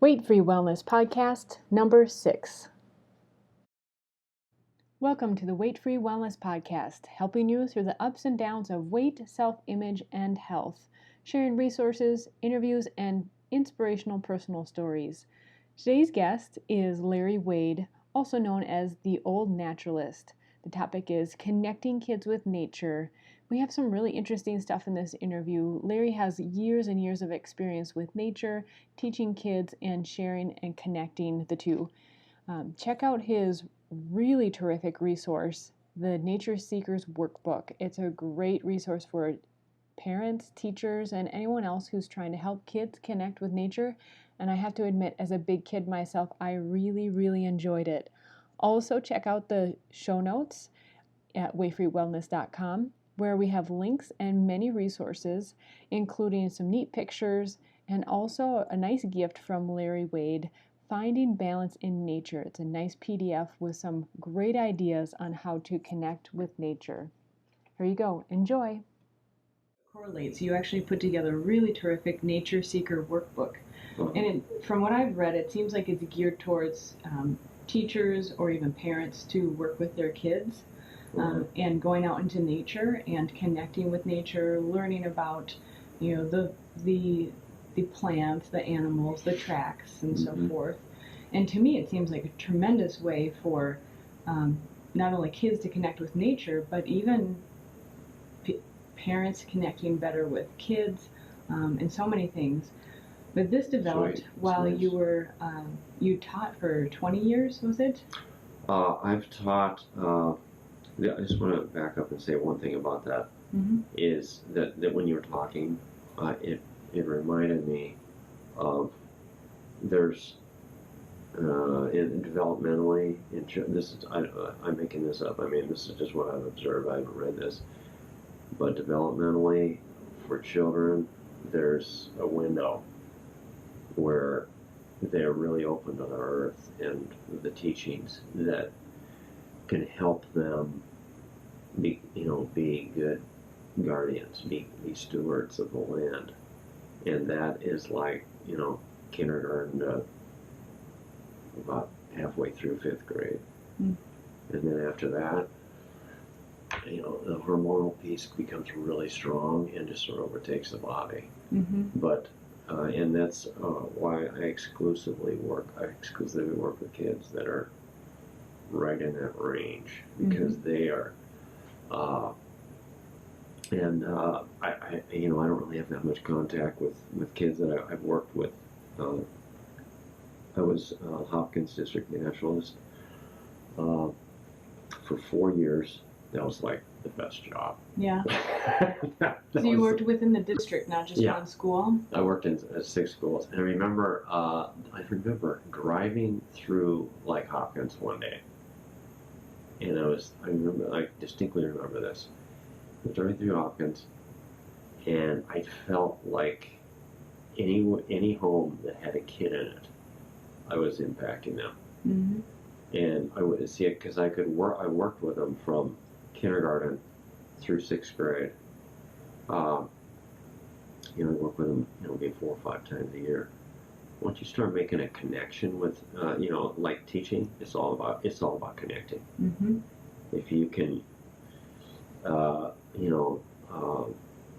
Weight-Free Wellness Podcast, number 6. Welcome to the Weight-Free Wellness Podcast, helping you through the ups and downs of weight, self-image, and health, sharing resources, interviews, and inspirational personal stories. Today's guest is Larry Wade, also known as the Old Naturalist. The topic is connecting kids with nature. We have some really interesting stuff in this interview. Larry has years and years of experience with nature, teaching kids, and sharing and connecting the two. Check out his really terrific resource, the Nature Seekers Workbook. It's a great resource for parents, teachers, and anyone else who's trying to help kids connect with nature. And I have to admit, as a big kid myself, I really enjoyed it. Also, check out the show notes at weightfreewellness.com, where we have links and many resources, including some neat pictures and also a nice gift from Larry Wade, Finding Balance in Nature. It's a nice PDF with some great ideas on how to connect with nature. Here you go. Enjoy. Correlates. You actually put together a really terrific Nature Seeker workbook. And from what I've read, it seems like it's geared towards teachers or even parents to work with their kids and going out into nature and connecting with nature, learning about, the plants, the animals, the tracks, and so forth. And to me, it seems like a tremendous way for not only kids to connect with nature, but even parents connecting better with kids, and so many things. But this developed while you were, you taught for 20 years, was it? I've taught, I just want to back up and say one thing about that, is that when you were talking, it reminded me of, there's, developmentally, this is, I'm making this up, I mean, this is just what I've observed, I haven't read this, but developmentally, for children, there's a window where they're really open to the earth and the teachings that can help them be good guardians, be stewards of the land. And that is like, kindergarten to about halfway through 5th grade. And then after that, the hormonal piece becomes really strong and just sort of overtakes the body. But and that's why I exclusively work with kids that are right in that range, because they are, and I don't really have that much contact with kids that I've worked with. I was Hopkins District Naturalist for 4 years. That was like the best job. Yeah. So you worked within the district, not just one school? I worked in 6 schools. And I remember driving through like Hopkins one day. And I distinctly remember this. I was driving through Hopkins, and I felt like any home that had a kid in it, I was impacting them. And I would see it because I worked with them from kindergarten through 6th grade. I work with them, maybe 4 or 5 times a year. Once you start making a connection with, like teaching, it's all about connecting. If you can,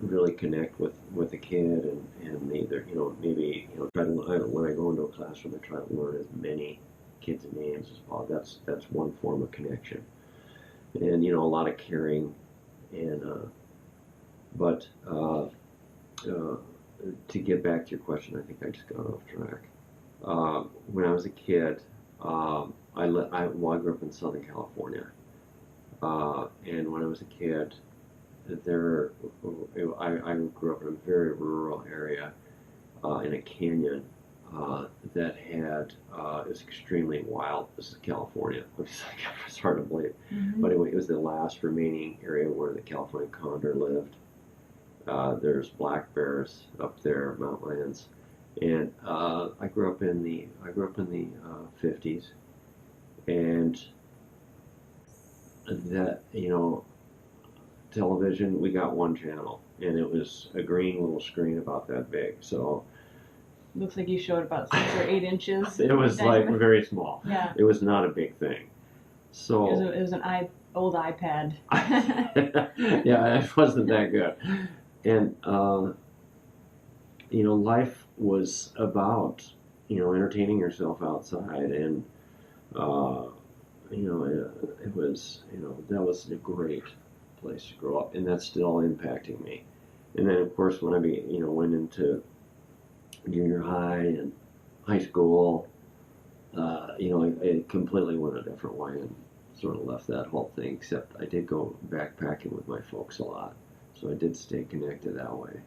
really connect with a kid and either, maybe, try to, when I go into a classroom, I try to learn as many kids' names as possible. That's one form of connection. And, a lot of caring, and, but to get back to your question, I think I just got off track. When I was a kid, I grew up in Southern California, and when I was a kid, I grew up in a very rural area, in a canyon, that had, it was extremely wild. This is California, which is like, it's hard to believe. But anyway, it was the last remaining area where the California condor lived. There's black bears up there, mountain lions, and I grew up in the 50s, and that, television, we got one channel, and it was a green little screen about that big. So Looks like you showed about 6 or 8 inches. It was like very small. Yeah. It was not a big thing. So it was an old iPad. yeah, it wasn't that good. And life was about entertaining yourself outside, and it was that was a great place to grow up, and that's still impacting me. And then of course when I went into junior high and high school, it completely went a different way and sort of left that whole thing, except I did go backpacking with my folks a lot, so I did stay connected that way.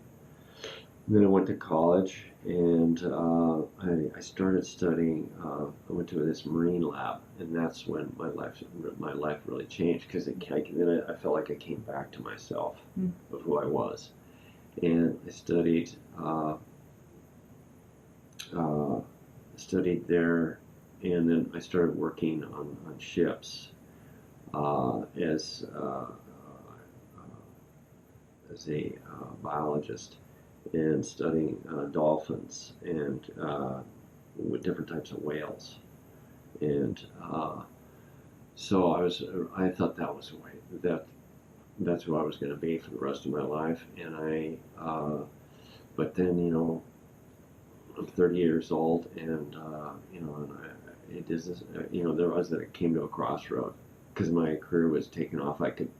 And then I went to college, and I started studying. I went to this Marine lab, and that's when my life really changed, because then I felt like I came back to myself of who I was, and I studied there, and then I started working on ships as a biologist, and studying dolphins and with different types of whales, and so I thought that was that's who I was going to be for the rest of my life, and but then I'm 30 years old, and it came to a crossroad, because my career was taking off. I could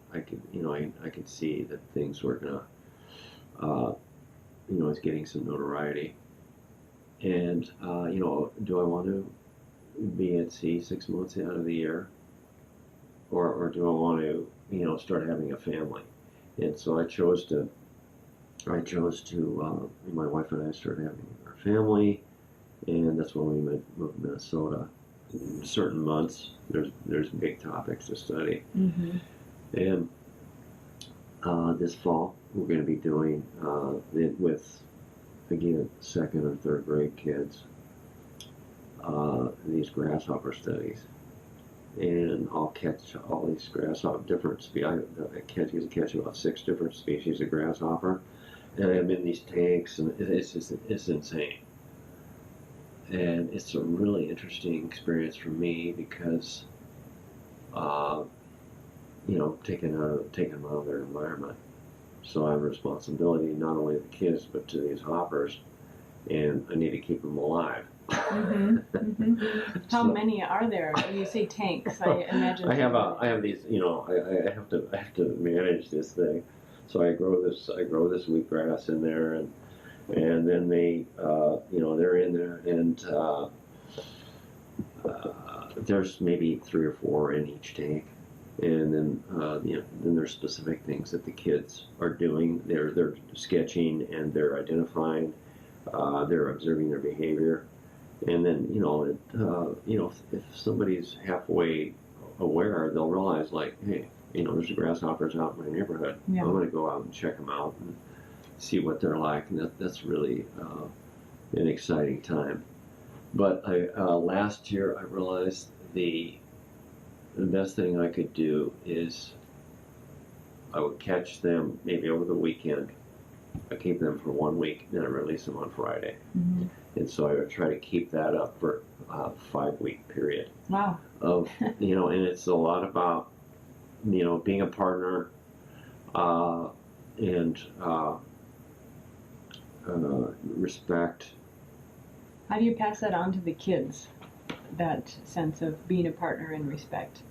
see that things were gonna I was getting some notoriety, and do I want to be at sea 6 months out of the year, or do I want to start having a family? And so I chose to my wife and I started having our family, and that's when we moved to Minnesota. In certain months there's big topics to study, and this fall we're going to be doing it with, again, 2nd or 3rd grade kids, these grasshopper studies, and I'll catch all these grasshopper different species. I catch about 6 different species of grasshopper, and I'm in these tanks, and it's insane. And it's a really interesting experience for me, because taking them out of their environment. So I have a responsibility not only to the kids but to these hoppers, and I need to keep them alive. How many are there? When you say tanks, I imagine. I have these. I have to manage this thing. So I grow this wheatgrass in there, and then they they're in there, and there's maybe 3 or 4 in each tank. And then then there's specific things that the kids are doing. They're sketching, and they're identifying. They're observing their behavior, and then if somebody's halfway aware, they'll realize, like, hey, there's grasshoppers out in my neighborhood. Yeah. I'm going to go out and check them out and see what they're like, and that's really an exciting time. But last year I realized the best thing I could do is I would catch them maybe over the weekend. I keep them for 1 week, then I release them on Friday. And so I would try to keep that up for a 5-week period. Wow. And it's a lot about being a partner, and respect. How do you pass that on to the kids, that sense of being a partner and respect?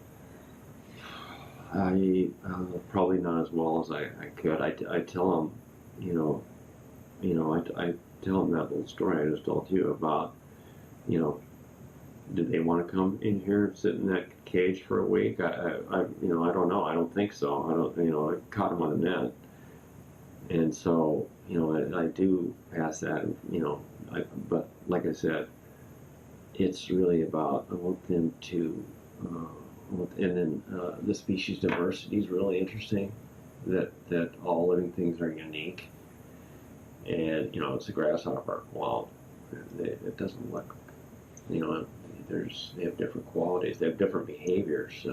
I probably not as well as I could. I tell them, I tell them that little story I just told you about, did they want to come in here and sit in that cage for a week? I don't know. I don't think so. I caught them on the net. And so, I do pass that, but like I said, it's really about, I want them to, and then the species diversity is really interesting, that all living things are unique. And, it's a grasshopper. Well, it doesn't look, they have different qualities, they have different behaviors,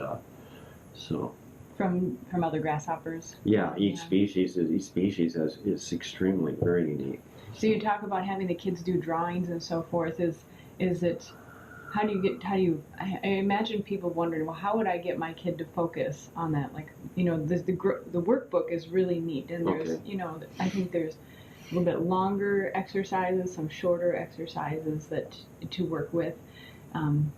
so. From other grasshoppers? Yeah, each species is extremely very unique. So you talk about having the kids do drawings and so forth. Is it, how do you, I imagine people wondering, well, how would I get my kid to focus on that? Like, the workbook is really neat, and there's, Okay. I think there's a little bit longer exercises, some shorter exercises that to work with. And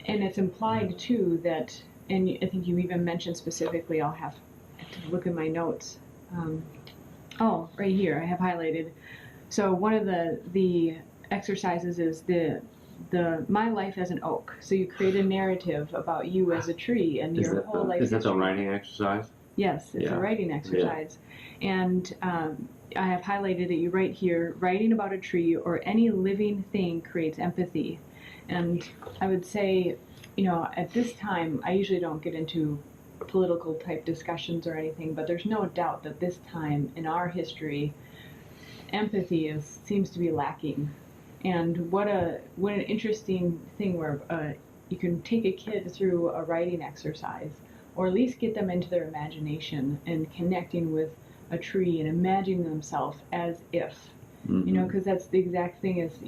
it's implied too that, and I think you even mentioned specifically, I'll have to look in my notes. Right here, I have highlighted. So one of the exercises is the my life as an oak. So you create a narrative about you as a tree and your whole life. Is that a writing exercise? Yes, it's a writing exercise. Yeah. And I have highlighted that you write here, writing about a tree or any living thing creates empathy. And I would say, at this time, I usually don't get into political type discussions or anything, but there's no doubt that this time in our history, empathy seems to be lacking. And what an interesting thing where you can take a kid through a writing exercise, or at least get them into their imagination and connecting with a tree and imagining themselves as if, because that's the exact thing is,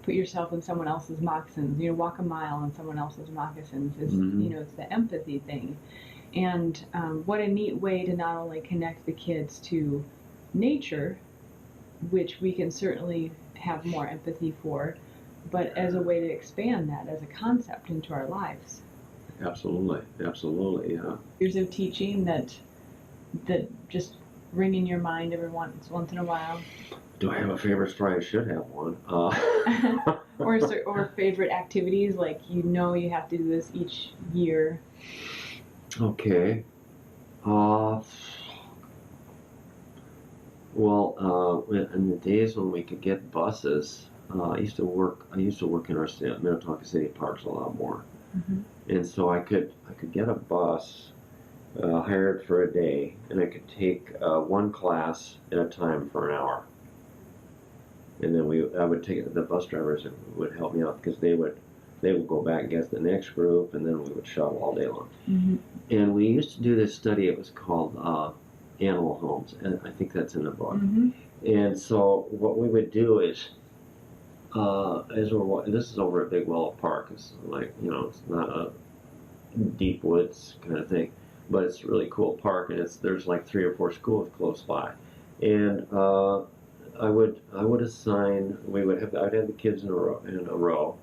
put yourself in someone else's moccasins, walk a mile in someone else's moccasins is, it's the empathy thing. And what a neat way to not only connect the kids to nature, which we can certainly have more empathy for, but as a way to expand that as a concept into our lives. Absolutely, yeah. Years of teaching that just ring in your mind every once in a while. Do I have a favorite story? I should have one. Or favorite activities, like you have to do this each year. Okay. In the days when we could get buses, I used to work in our Minnetonka City parks a lot more, and so I could get a bus hired for a day, and I could take one class at a time for an hour, and then I would take the bus drivers would help me out because they would go back and get the next group, and then we would shuttle all day long. And we used to do this study. It was called Animal Homes, and I think that's in the book. And so what we would do is, this is over at Big Willow Park. It's like, it's not a deep woods kind of thing, but it's a really cool park, and there's like 3 or 4 schools close by. And I would assign, I'd have the kids in a row,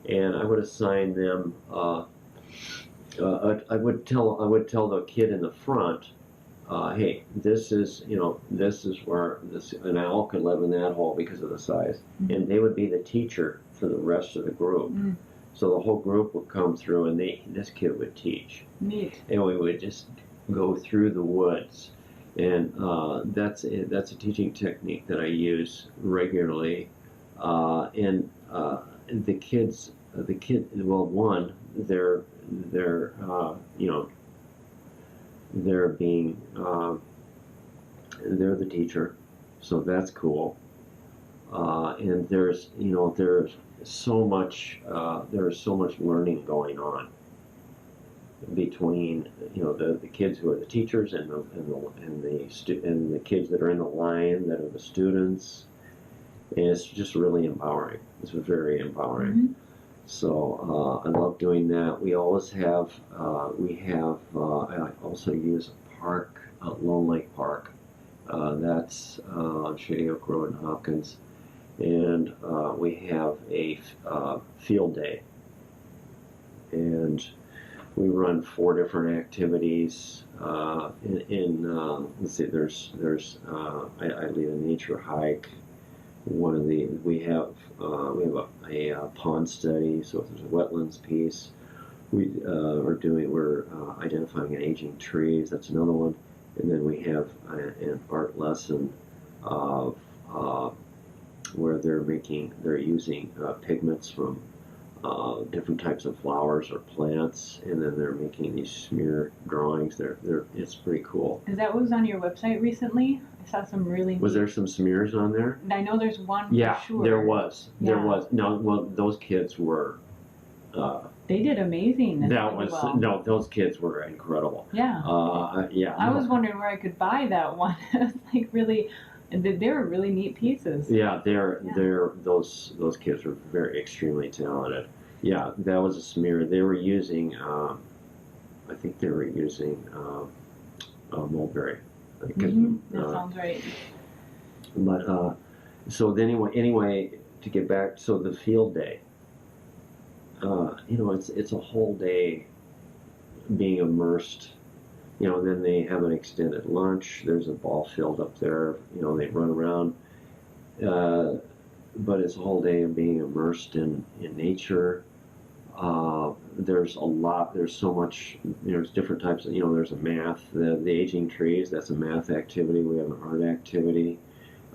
and I would assign them. I would tell the kid in the front, hey, this is where an owl could live in that hole because of the size, and they would be the teacher for the rest of the group. So the whole group would come through, and this kid would teach. Neat. And we would just go through the woods, and that's a teaching technique that I use regularly. And the kids, one, they're the teacher, so that's cool. And there's so much learning going on between the kids who are the teachers and the kids that are in the line that are the students, and it's just really empowering. It's very empowering. So I love doing that. We always have I also use a park, Lone Lake Park. That's on Shady Oak Road in Hopkins, and we have a field day, and we run 4 different activities. Let's see, I lead a nature hike. We have a pond study, so if there's a wetlands piece, we're identifying aging trees. That's another one, and then we have an art lesson of where they're using pigments from different types of flowers or plants, and then they're making these smear drawings. It's pretty cool. Is that what was on your website recently? I saw some really. Was there some smears on there? I know there's one. Yeah, for sure. there was. There was. No, well, those kids were. They did amazing. Those kids were incredible. Yeah. Yeah. I was wondering where I could buy that one. It's like really, And they were really neat pieces. Yeah, those kids were extremely talented. Yeah, that was a smear. They were using, I think they were using mulberry. That sounds right. But so anyway, to get back, so the field day. It's a whole day being immersed. Then they have an extended lunch. There's a ball field up there. They run around. But it's a whole day of being immersed in nature. There's so much, there's different types of, there's a math, the aging trees, that's a math activity. We have an art activity.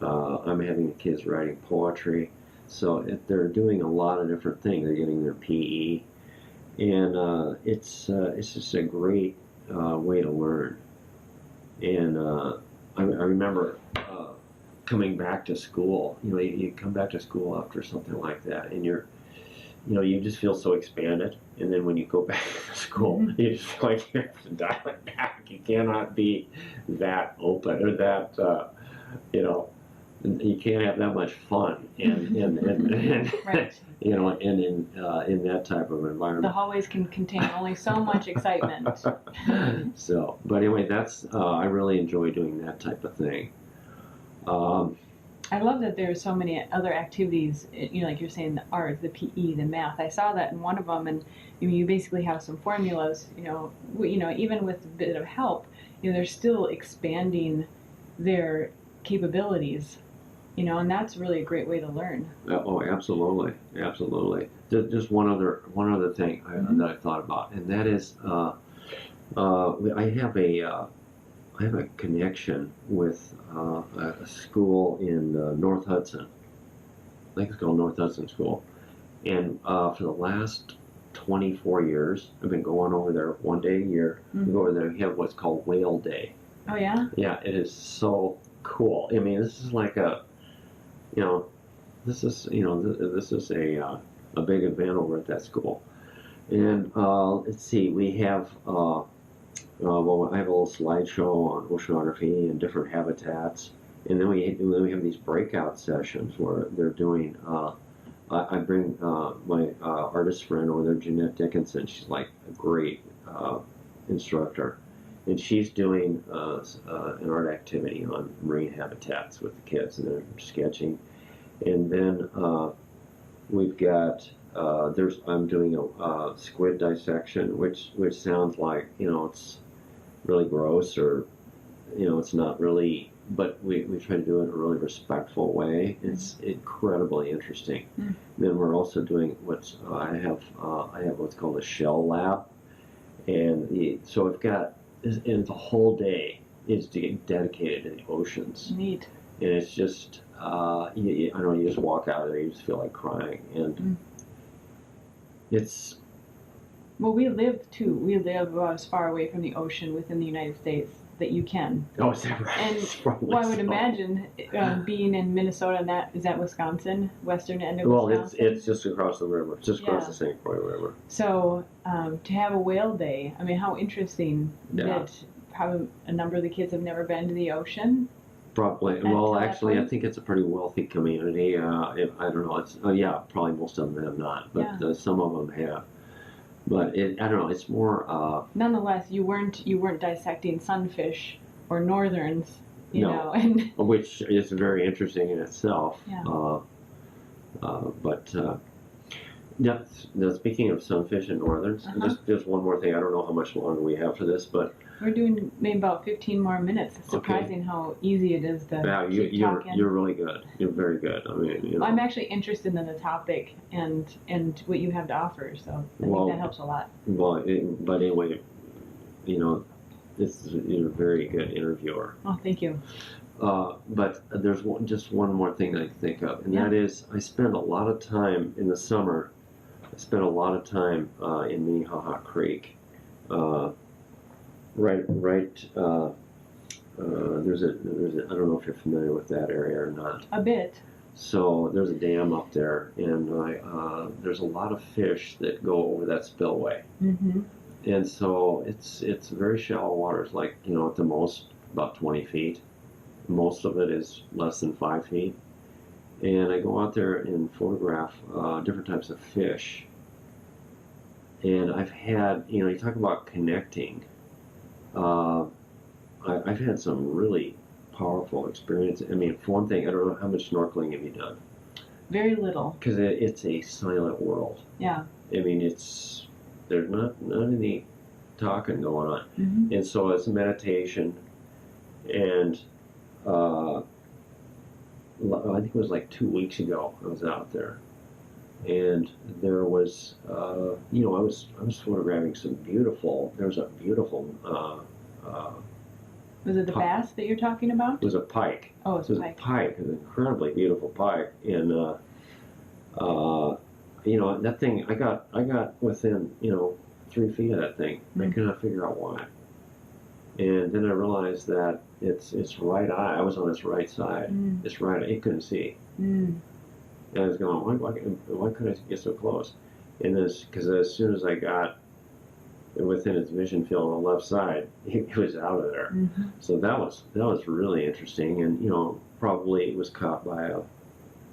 I'm having the kids writing poetry. So they're doing a lot of different things. They're getting their PE. And it's just a great way to learn. And I remember coming back to school. You come back to school after something like that, and you just feel so expanded. And then when you go back to school, you just feel like you have to dial it back. You cannot be that open or that, you can't have that much fun and right. in that type of environment. The hallways can contain only so much excitement. So, but anyway, I really enjoy doing that type of thing. I love that there's so many other activities, like you're saying, the art, the PE, the math. I saw that in one of them, and you basically have some formulas, even with a bit of help, they're still expanding their capabilities, and that's really a great way to learn. Oh, absolutely, absolutely. Just one other thing that I thought about, and that is, I have a connection with a school in North Hudson. I think it's called North Hudson School. And for the last 24 years, I've been going over there one day a year. We go over there and have what's called Whale Day. Oh, yeah? Yeah, it is so cool. I mean, this is like this is a big event over at that school. And let's see, we have... I have a little slideshow on oceanography and different habitats, and then we have these breakout sessions where they're doing. I bring my artist friend over there, Jeanette Dickinson. She's like a great instructor, and she's doing an art activity on marine habitats with the kids, and they're sketching. And then we've got. I'm doing a squid dissection, which sounds like it's really gross, or it's not really, but we try to do it in a really respectful way. It's incredibly interesting. Then we're also doing I have what's called a shell lab, and so I've got, and the whole day is dedicated to the oceans. Neat. And it's just I don't know, you just walk out of there, you just feel like crying, and it's... Well, we live about as far away from the ocean within the United States that you can. Oh, is that right? And I would imagine being in Minnesota, and is that Wisconsin, western end of Wisconsin? Well, it's just across the river, just across the St. Croix River. So to have a whale day, I mean, how interesting that probably a number of the kids have never been to the ocean. Probably. Well, actually, I think it's a pretty wealthy community. I don't know. It's probably most of them have not, but some of them have. But I don't know. It's more. Nonetheless, you weren't dissecting sunfish or northerns, know, and which is very interesting in itself. Yeah. Now, speaking of sunfish and northerns, just one more thing. I don't know how much longer we have for this, but we're doing maybe about 15 more minutes. It's surprising how easy it is to keep talking. You're really good. You're very good. I mean, I'm actually interested in the topic and what you have to offer, so I think that helps a lot. Well, but anyway, you're a very good interviewer. Oh, thank you. But there's just one more thing I think of, and that is I spend a lot of time in the summer. I spent a lot of time in Minnehaha Creek. There's a I don't know if you're familiar with that area or not. A bit. So there's a dam up there, and there's a lot of fish that go over that spillway. And so it's very shallow waters, like at the most about 20 feet. most of it is less than 5 feet. And I go out there and photograph different types of fish. And I've had, you talk about connecting. I've had some really powerful experience. I mean, for one thing, I don't know how much snorkeling have you done? Very little. Because it's a silent world. Yeah. I mean, there's not any talking going on. Mm-hmm. And so it's a meditation. And I think it was like 2 weeks ago I was out there. And there was, I was photographing there was a beautiful, was it the bass that you're talking about? it was a pike. Oh, it's It was pike. a pike, an incredibly beautiful pike. And, that thing, I got within, 3 feet of that thing. I could not figure out why. And then I realized that its right eye, I was on its right side. Its right eye, it couldn't see. And I was going, why couldn't I get so close? And because as soon as I got within its vision field on the left side, it was out of there. Mm-hmm. So that was really interesting, and probably it was caught by a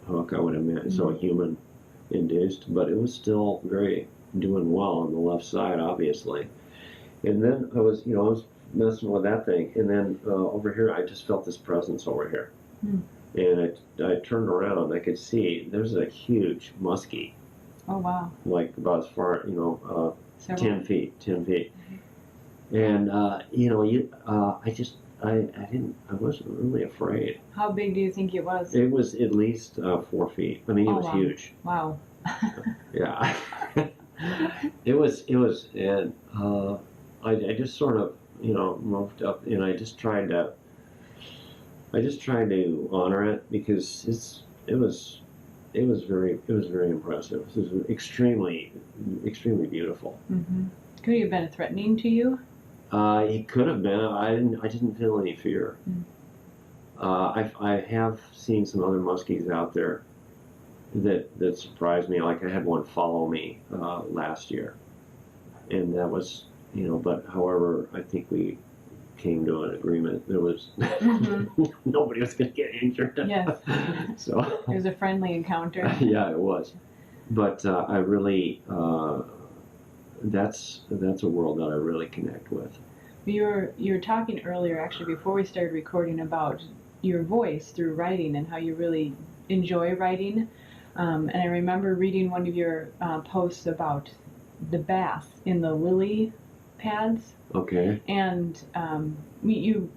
hook, I would imagine, so human induced, but it was still very doing well on the left side, obviously. And then I was messing with that thing, and then over here I just felt this presence over here. And I turned around, I could see there's a huge muskie. Oh, wow. Like about as far, 10 feet. Mm-hmm. And, I wasn't really afraid. How big do you think it was? It was at least 4 feet. I mean, it was wow. huge. Wow. Yeah. It was, and I just sort of, moved up, and I just tried to honor it, because it was very impressive. It was extremely beautiful. Mm-hmm. Could it have been threatening to you? It could have been. I didn't feel any fear. I have seen some other muskies out there that surprised me. Like I had one follow me last year, and that was, but however, I think we came to an agreement. There was nobody was going to get injured. Yes. So it was a friendly encounter. Yeah, it was. But I really, that's a world that I really connect with. You were talking earlier, actually, before we started recording, about your voice through writing and how you really enjoy writing. And I remember reading one of your posts about the bass in the lily pads. Okay. And you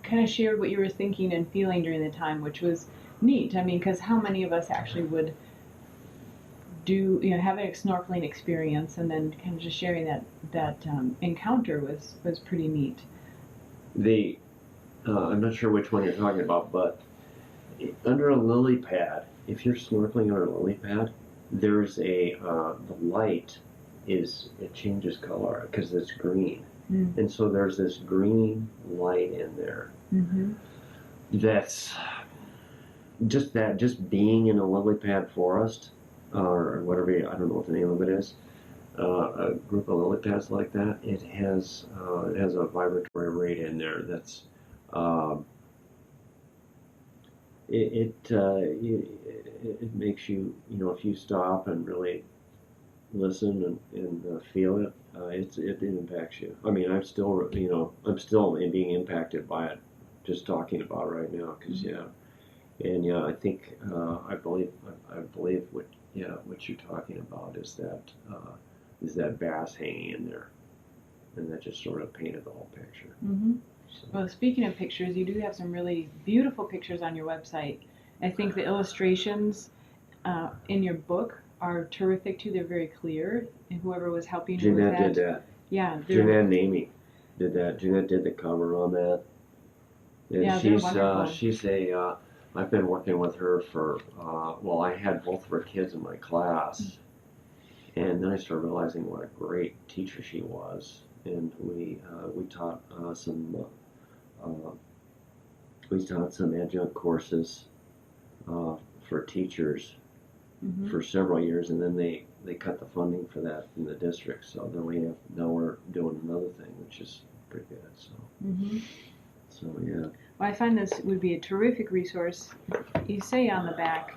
kind of shared what you were thinking and feeling during the time, which was neat. I mean, because how many of us actually would do, have a snorkeling experience, and then kind of just sharing that encounter was pretty neat. I'm not sure which one you're talking about, but under a lily pad, if you're snorkeling under a lily pad, there's the light it changes color because it's green. And so there's this green light in there. That's just being in a lily pad forest, or whatever, I don't know what the name of it is, a group of lily pads like that, it has a vibratory rate in there that's it makes you, if you stop and really listen and feel it, it impacts you. I mean, I'm still being impacted by it, just talking about it right now, because I think I believe what you're talking about is that bass hanging in there, and that just sort of painted the whole picture. So. Well, speaking of pictures, you do have some really beautiful pictures on your website. I think the illustrations in your book are terrific too. They're very clear, and whoever was helping you with that. Jeanette did that. Yeah. Jeanette and Amy did that. Jeanette did the cover on that. And yeah, she's I've been working with her for I had both of her kids in my class, and then I started realizing what a great teacher she was, and we taught some adjunct courses for teachers for several years, and then they cut the funding for that in the district. So now we're doing another thing, which is pretty good. So. Mm-hmm. So yeah. Well, I find this would be a terrific resource. You say on the back,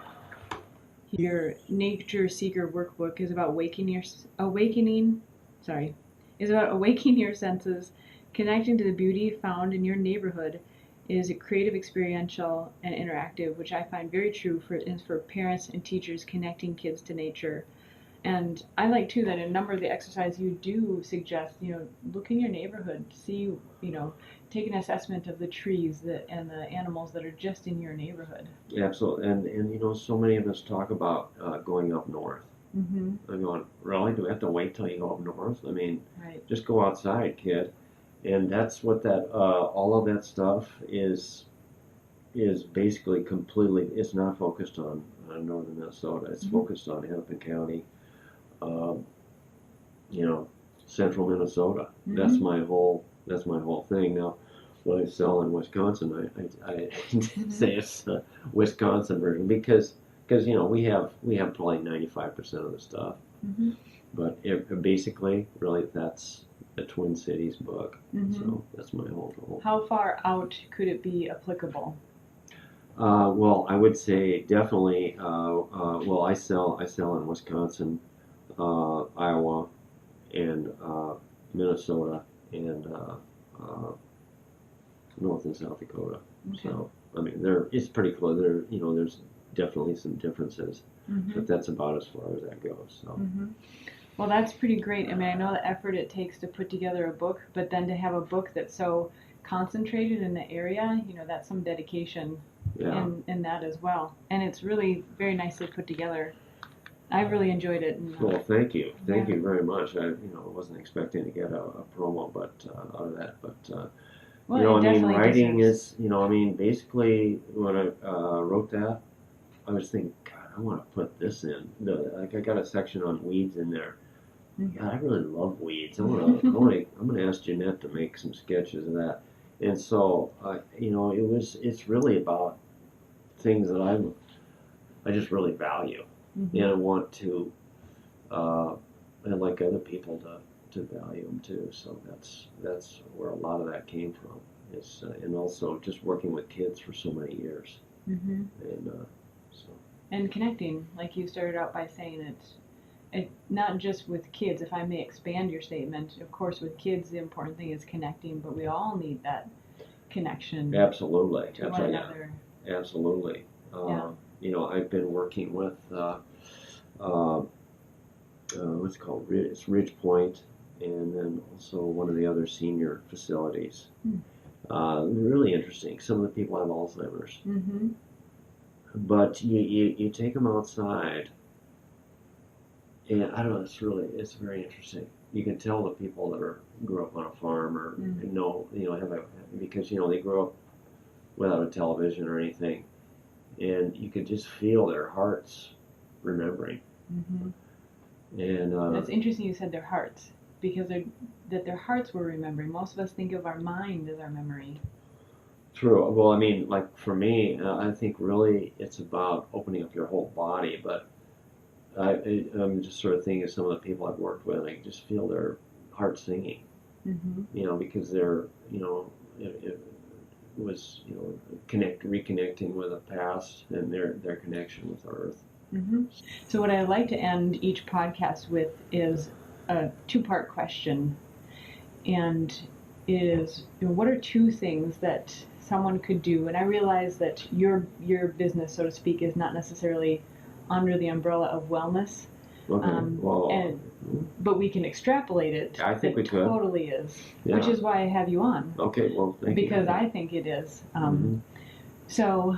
your Nature Seeker workbook is about awakening your senses, connecting to the beauty found in your neighborhood. It is a creative, experiential, and interactive, which I find very true for parents and teachers connecting kids to nature. And I like too that in a number of the exercises you do suggest, look in your neighborhood, see, take an assessment of the trees and the animals that are just in your neighborhood. Absolutely, and so many of us talk about going up north. Mm-hmm. I'm going, really? Do we have to wait till you go up north? I mean, right. Just go outside, kid. And that's what that all of that stuff is basically completely. It's not focused on northern Minnesota. It's mm-hmm. focused on Hennepin County. Central Minnesota. Mm-hmm. That's my whole thing. Now, what I sell in Wisconsin, I say it's the Wisconsin version because we have probably 95% of the stuff, mm-hmm. but basically, really, that's the Twin Cities book. Mm-hmm. So that's my whole goal. How far out could it be applicable? Well, I would say definitely. Well, I sell in Wisconsin, Iowa, and Minnesota, and North and South Dakota. Okay. So I mean, it's pretty close. There's definitely some differences, mm-hmm. but that's about as far as that goes. So. Mm-hmm. Well, that's pretty great. I mean, I know the effort it takes to put together a book, but then to have a book that's so concentrated in the area, that's some dedication in that as well. And it's really very nicely put together. I really enjoyed it. And, well, thank you. Thank you very much. I wasn't expecting to get a promo out of that, but writing is, basically when I wrote that, I was thinking, God, I want to put this in. I got a section on weeds in there. God, I really love weeds. I'm gonna ask Jeanette to make some sketches of that. And so, it's really about things that I just really value, mm-hmm. and I want to, I'd like other people to value them too. So that's where a lot of that came from. And also just working with kids for so many years, mm-hmm. and connecting, like you started out by saying it not just with kids. If I may expand your statement, of course, with kids, the important thing is connecting, but we all need that connection. Absolutely. To one another. Absolutely. I've been working with what's called Ridge Point, and then also one of the other senior facilities. Really interesting. Some of the people have Alzheimer's, mm-hmm. but you take them outside, and I don't know. It's very interesting. You can tell the people that grew up on a farm or because they grew up without a television or anything, and you could just feel their hearts remembering. Mm-hmm. And that's interesting. You said their hearts, because their hearts were remembering. Most of us think of our mind as our memory. True. Well, I mean, like for me, I think really it's about opening up your whole body. But I'm just sort of thinking of some of the people I've worked with. I just feel their heart singing. Mm-hmm. Because they're it was reconnecting with the past and their connection with Earth. Mm-hmm. So what I like to end each podcast with is a two-part question, and is what are two things that someone could do? And I realize that your business, so to speak, is not necessarily under the umbrella of wellness. Okay. But we can extrapolate it. I think we could. Totally is, yeah. Which is why I have you on. Okay, well, thank you. Because I think it is. Mm-hmm. So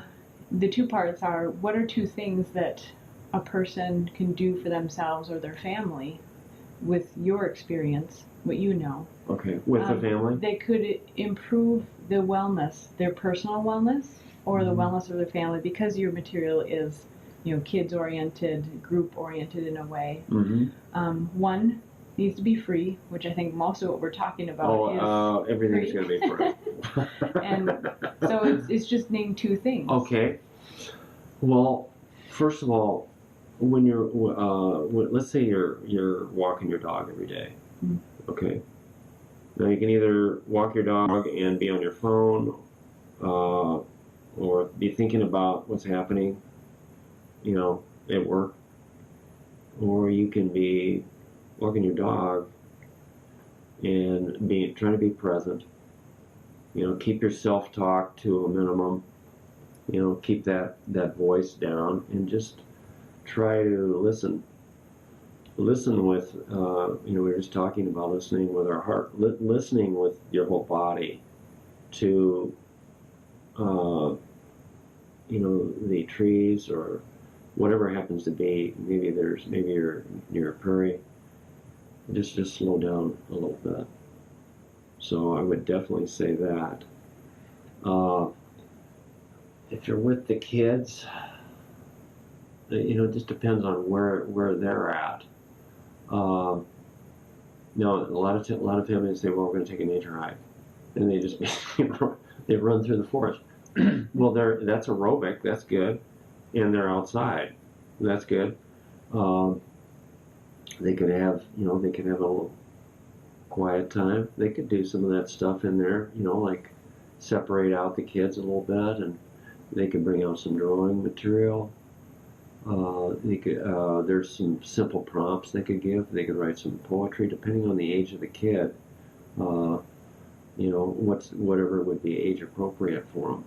the two parts are, what are two things that a person can do for themselves or their family with your experience, what you know? Okay, with the family? They could improve the wellness, their personal wellness, or the wellness of their family, because your material is kids-oriented, group-oriented in a way. Mm-hmm. One needs to be free, which I think most of what we're talking about is everything's going to be free. And so it's just name two things. Okay. Well, first of all, when you're, let's say you're walking your dog every day. Mm-hmm. Okay. Now you can either walk your dog and be on your phone, or be thinking about what's happening, at work. Or you can be walking your dog and trying to be present. Keep your self-talk to a minimum. Keep that voice down and just try to listen. Listen with, we were just talking about listening with our heart, listening with your whole body to, the trees or whatever happens to be. Maybe you're near a prairie. Just slow down a little bit. So I would definitely say that. If you're with the kids, it just depends on where they're at. A lot of families say, "Well, we're going to take a nature hike," and they just they run through the forest. Well, that's aerobic. That's good, and they're outside. That's good. They could have a little quiet time. They could do some of that stuff in there. Like separate out the kids a little bit, and they could bring out some drawing material. There's some simple prompts they could give. They could write some poetry, depending on the age of the kid. Whatever would be age appropriate for them.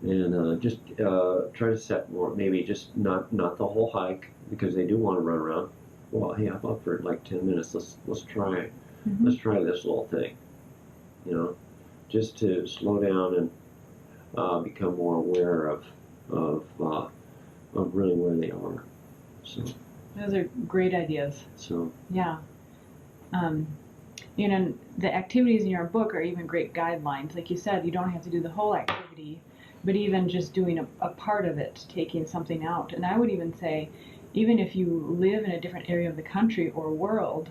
And just try to set more, maybe just not the whole hike, because they do want to run around. Well, hey, how about for like 10 minutes? Let's try Mm-hmm. Let's try this little thing. Just to slow down and become more aware of really where they are. So Those are great ideas. So yeah. The activities in your book are even great guidelines. Like you said, you don't have to do the whole activity, but even just doing a part of it, taking something out. And I would even say, even if you live in a different area of the country or world,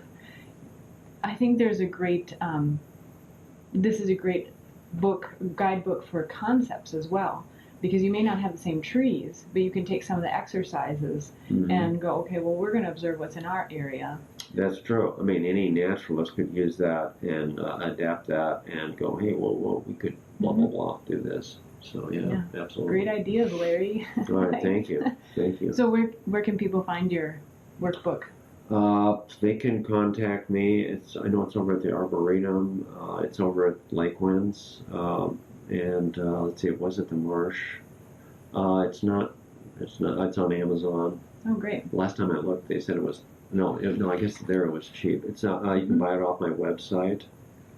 I think there's a great, this is a great guidebook for concepts as well. Because you may not have the same trees, but you can take some of the exercises and go, okay, well, we're going to observe what's in our area. That's true. I mean, any naturalist could use that and adapt that and go, hey, well, we could blah, blah, blah, do this. So, yeah, absolutely. Great ideas, Larry. All right, thank you. Thank you. So where can people find your workbook? They can contact me. I know it's over at the Arboretum. It's over at Lake Winds. And let's see, it was at the Marsh. It's not. It's on Amazon. Oh, great. Last time I looked, they said it was. No, I guess there it was cheap. It's you can buy it off my website.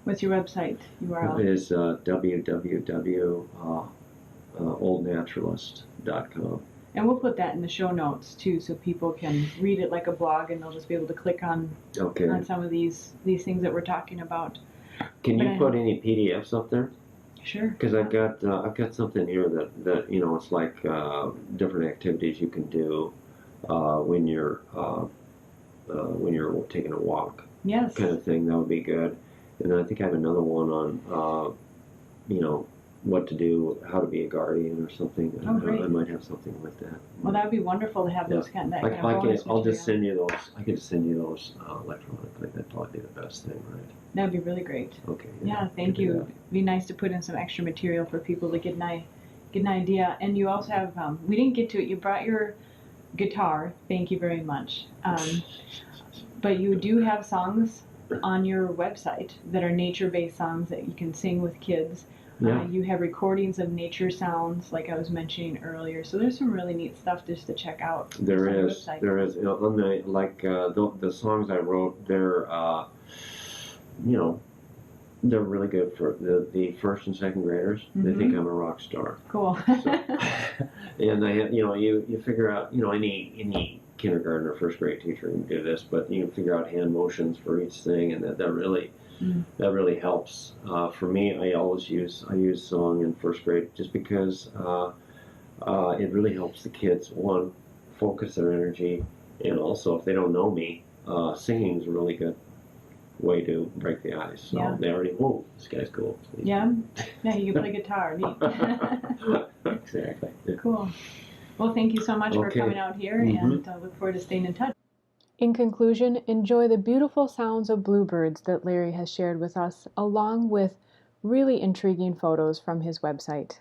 What's your website URL? It is www.oldnaturalist.com. And we'll put that in the show notes too, so people can read it like a blog, and they'll just be able to click on some of these things that we're talking about. Can you put any PDFs up there? Sure. Because I've got something here that it's like different activities you can do when you're taking a walk. Yes. Kind of thing. That would be good. And I think I have another one on what to do, how to be a guardian or something. Oh, great. I might have something like that. Well, that would be wonderful to have those kind of bonus material. I'll just send you those. I can send you those electronically. That'd probably be the best thing, right? That would be really great. Okay. Yeah, thank you. It'd be nice to put in some extra material for people to get an idea. And you also have, we didn't get to it, you brought your guitar. Thank you very much. But you do have songs on your website that are nature-based songs that you can sing with kids. Yeah. You have recordings of nature sounds, like I was mentioning earlier. So there's some really neat stuff just to check out. There is. On the songs I wrote, they're they're really good for the first and second graders. They think I'm a rock star. Cool. And you figure out, any kindergarten or first grade teacher can do this, but you can figure out hand motions for each thing, and that really helps. For me, I use song in first grade just because it really helps the kids, one, focus their energy, and also if they don't know me, singing is a really good way to break the ice. So they already, whoa, this guy's cool. Yeah, you can play guitar. Neat. Exactly. Yeah. Cool. Well, thank you so much for coming out here, and I look forward to staying in touch. In conclusion, enjoy the beautiful sounds of bluebirds that Larry has shared with us, along with Really intriguing photos from his website.